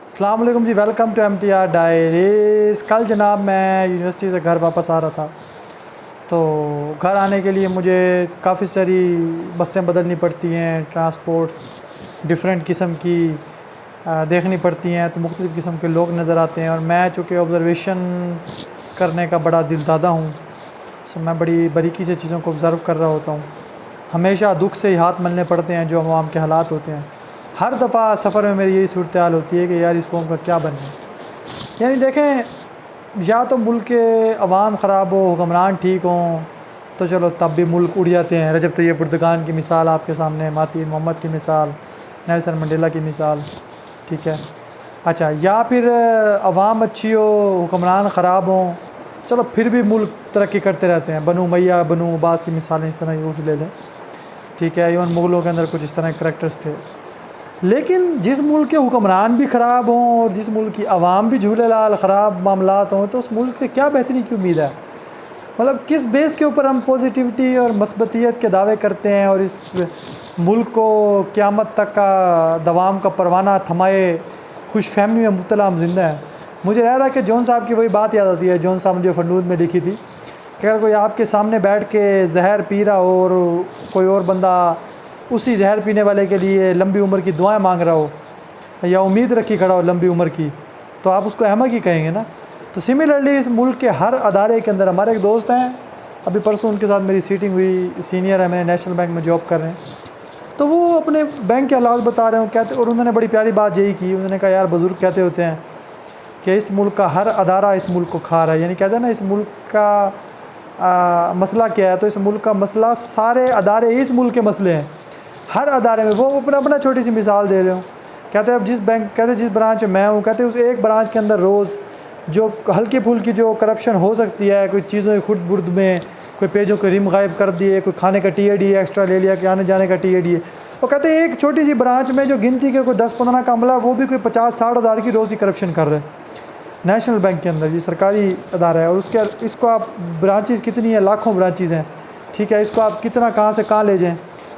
अस्सलाम वालेकुम जी, welcome to MTR diaries. कल जनाब मैं यूनिवर्सिटी से घर वापस आ रहा था, तो घर आने के लिए मुझे काफ़ी सारी बसें बदलनी पड़ती हैं, ट्रांसपोर्ट्स डिफरेंट किस्म की देखनी पड़ती हैं, तो मुख्तलिफ़ किस्म के लोग नज़र आते हैं। और मैं चूँकि ऑब्ज़रवेशन करने का बड़ा दिलदादा हूँ, सो मैं बड़ी बारीकी से चीज़ों को ऑब्ज़र्व कर रहा होता हूँ। हमेशा दुख से ही हाथ मलने पड़ते हैं जो अवाम के हालात होते हैं। हर दफ़ा सफ़र में मेरी यही सूरत हाल होती है कि यार इस कौम का क्या बनना है। यानी देखें, या तो मुल्क के अवाम ख़राब हो, हुक्मरान ठीक हों, तो चलो तब भी मुल्क उड़ जाते हैं। रजब तैयब एर्दोगान की मिसाल आपके सामने है, महातिर मोहम्मद की मिसाल, नेल्सन मंडेला की मिसाल, ठीक है। अच्छा, या फिर अवाम अच्छी हो, हुक्मरान ख़राब हों, चलो फिर भी मुल्क तरक्की करते रहते हैं। बनु उमैया, बनु अब्बास की मिसालें इस तरह यूँ ले लें, ठीक है। इवन मुग़लों के अंदर कुछ इस तरह के करैक्टर्स थे। लेकिन जिस मुल्क के हुक्मरान भी ख़राब हों और जिस मुल्क की आवाम भी झूले लाल ख़राब मामलात हों, तो उस मुल्क से क्या बेहतरी की उम्मीद है? मतलब किस बेस के ऊपर हम पॉजिटिविटी और मस्बतियत के दावे करते हैं और इस मुल्क को क़यामत तक का दवाम का परवाना थमाए खुशफहमी में मुब्तला हम जिंदा हैं। मुझे रह रहा है कि जॉन साहब की वही बात याद आती है, जॉन साहब ने जो फरनूद में लिखी थी कि अगर कोई आपके सामने बैठ के जहर पी रहा हो और कोई और बंदा उसी जहर पीने वाले के लिए लंबी उम्र की दुआएं मांग रहा हो या उम्मीद रखी खड़ा हो लंबी उम्र की, तो आप उसको अहमक ही कहेंगे ना। तो सिमिलरली इस मुल्क के हर अदारे के अंदर हमारे एक दोस्त हैं, अभी परसों उनके साथ मेरी सीटिंग हुई, सीनियर है, मैंने नेशनल बैंक में जॉब कर रहे हैं, तो वो अपने बैंक के हालात बता रहे हो कहते, और उन्होंने बड़ी प्यारी बात यही की। उन्होंने कहा यार बुज़ुर्ग कहते होते हैं कि इस मुल्क का हर अदारा इस मुल्क को खा रहा है। यानी कहते हैं ना इस मुल्क का मसला क्या है, तो इस मुल्क का मसला सारे अदारे ही इस मुल्क के मसले हैं। हर अदारे में वो अपना छोटी सी मिसाल दे रहे हो। कहते हैं अब जिस बैंक, कहते जिस ब्रांच में मैं हूँ, कहते उस एक ब्रांच के अंदर रोज़ जो हल्की फुल्की जो करप्शन हो सकती है, कोई चीज़ों की खुद बुर्द में, कोई पेजों के रिम गायब कर दिए, कोई खाने का TAD एक्स्ट्रा ले लिया कि आने जाने का TAD है। वो कहते हैं एक छोटी सी ब्रांच में जो गिनती के कोई 10-15 का अमला, वो भी कोई 50-60 हज़ार की रोज़ ही करप्शन कर रहे हैं नेशनल बैंक के अंदर। ये सरकारी अदारा है और उसके इसको आप ब्रांचेज़ कितनी है, लाखों ब्रांचेज़ हैं, ठीक है। इसको आप कितना कहाँ से कहाँ ले जाएँ,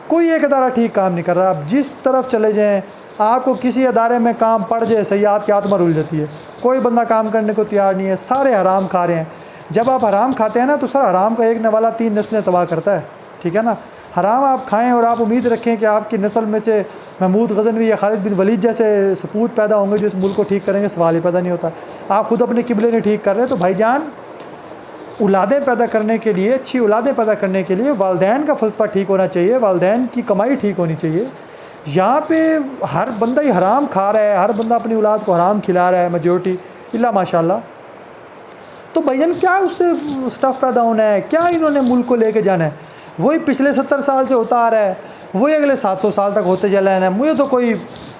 कोई एक अदारा ठीक काम नहीं कर रहा। आप जिस तरफ चले जाएँ, आपको किसी अदारे में काम पड़ जाए सही, आपकी आत्मा रुल जाती है। कोई बंदा काम करने को तैयार नहीं है, सारे हराम खा रहे हैं। जब आप हराम खाते हैं ना, तो सर हराम का एक नवाला 3 नस्लें तबाह करता है, ठीक है ना। हराम आप खाएं और आप उम्मीद रखें कि आपकी नस्ल में से महमूद गज़नवी या खालिद बिन वलीद जैसे सपूत पैदा होंगे जो इस मुल्क को ठीक करेंगे, सवाल ही पैदा नहीं होता। आप खुद अपने किबले नहीं ठीक कर रहे, तो भाईजान औलादें पैदा करने के लिए, अच्छी औलादें पैदा करने के लिए वालदैन का फ़लसफ़ा ठीक होना चाहिए, वालदैन की कमाई ठीक होनी चाहिए। यहाँ पे हर बंदा ही हराम खा रहा है, हर बंदा अपनी औलाद को हराम खिला रहा है, मेजॉरिटी इल्ला माशाल्लाह। तो भैया क्या उससे स्टफ़ पैदा होना है, क्या इन्होंने मुल्क को लेके जाना है? वही पिछले 70 साल से होता आ रहा है, वही अगले 700 साल तक होते चला है। मुझे तो कोई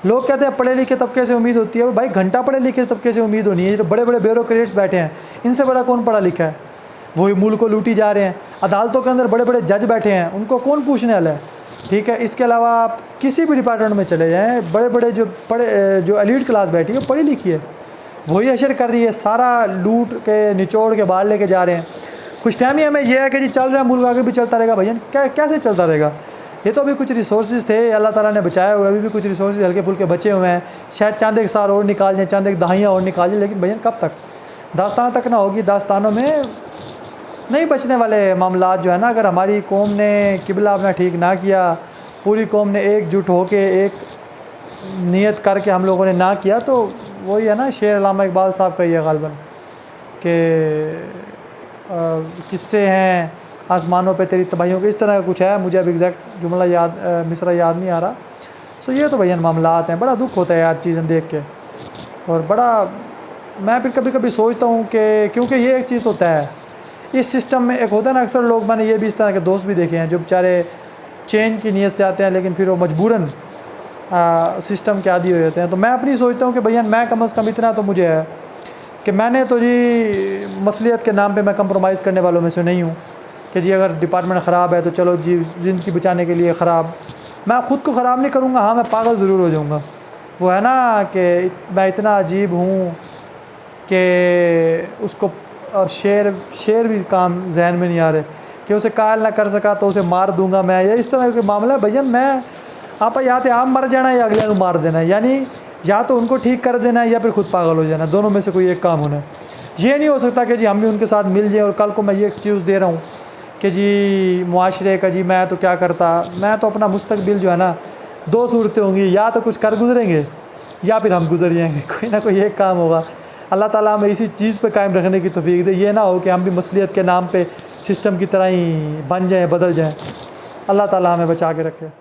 लोग कहते हैं पढ़े लिखे तबके से उम्मीद होती है, भाई घंटा पढ़े लिखे तबके से उम्मीद होनी है। जो बड़े बड़े ब्यूरोक्रेट्स बैठे हैं, इनसे बड़ा कौन पढ़ा लिखा है? वही मुल्क को लूटी जा रहे हैं। अदालतों के अंदर बड़े बड़े जज बैठे हैं, उनको कौन पूछने वाला है, ठीक है। इसके अलावा आप किसी भी डिपार्टमेंट में चले जाएँ, बड़े बड़े जो एलीट क्लास बैठी है पढ़ी लिखी है, वही अशर कर रही है, सारा लूट के निचोड़ के बाहर लेके जा रहे हैं। खुशफहमी हमें यह है कि जी चल रहा है मुल्क, आगे भी चलता रहेगा। भैया कैसे चलता रहेगा? ये तो अभी कुछ रिसोर्सेज थे, अल्लाह ताला ने बचाए हुए, अभी भी कुछ रिसोर्सेज हल्के फुल्के बचे हुए हैं। शायद चांद एक साल और निकाल जाएँ, चांद एक दहाइयाँ और निकाल जाएँ, लेकिन भैया कब तक? दास्तान तक ना होगी, दास्तानों में नहीं बचने वाले मामलात जो है ना। अगर हमारी कौम ने किबला अपना ठीक ना किया, पूरी कौम ने एकजुट होकर एक नियत करके हम लोगों ने ना किया, तो वही है ना, शेर अल्लामा इकबाल साहब का ये गालबन कि किस्से हैं आसमानों पे तेरी तबाहियों के, इस तरह का कुछ है। मुझे अब एग्जैक्ट जुमला याद, मिसरा याद नहीं आ रहा। सो ये तो भैया मामलात हैं, बड़ा दुख होता है यार चीज़ें देख के। और बड़ा मैं फिर कभी कभी सोचता हूँ कि क्योंकि ये एक चीज़ तो तय है इस सिस्टम में, एक होता है ना अक्सर लोग, मैंने ये भी इस तरह के दोस्त भी देखे हैं जो बेचारे चेंज की नीयत से आते हैं, लेकिन फिर वो मजबूरन सिस्टम के आदी हो जाते हैं। तो मैं अपनी सोचता हूँ कि भैया मैं कम अज़ कम इतना तो मुझे है कि मैंने तो जी मसलियत के नाम पे मैं कंप्रोमाइज़ करने वालों में से नहीं हूँ कि जी अगर डिपार्टमेंट ख़राब है तो चलो जी ज़िंदगी बचाने के लिए ख़राब, मैं ख़ुद को ख़राब नहीं करूँगा। हाँ, मैं पागल ज़रूर हो जाऊँगा। वो है ना कि मैं इतना अजीब हूँ कि उसको शेर भी काम जहन में नहीं आ रहे कि उसे कायल ना कर सका तो उसे मार दूंगा मैं, या इस तरह के मामला। भैया मैं आप या तो आप मर जाना या अगले को मार देना। यानी या तो उनको ठीक कर देना है या फिर खुद पागल हो जाना, दोनों में से कोई एक काम होना है। ये नहीं हो सकता कि जी हम भी उनके साथ मिल जाएं और कल को मैं ये एक्सक्यूज़ दे रहा हूँ कि जी मुआशरे का जी मैं तो क्या करता, मैं तो अपना मुस्तकबिल जो है ना, दो सूरतें होंगी, या तो कुछ कर गुजरेंगे या फिर हम गुजर जाएंगे, कोई ना कोई एक काम होगा। अल्लाह ताला हमें इसी चीज़ पे कायम रखने की तौफीक दे, ये ना हो कि हम भी मसलियत के नाम पे सिस्टम की तरह ही बन जाएं, बदल जाएं। अल्लाह ताला हमें बचा के रखे।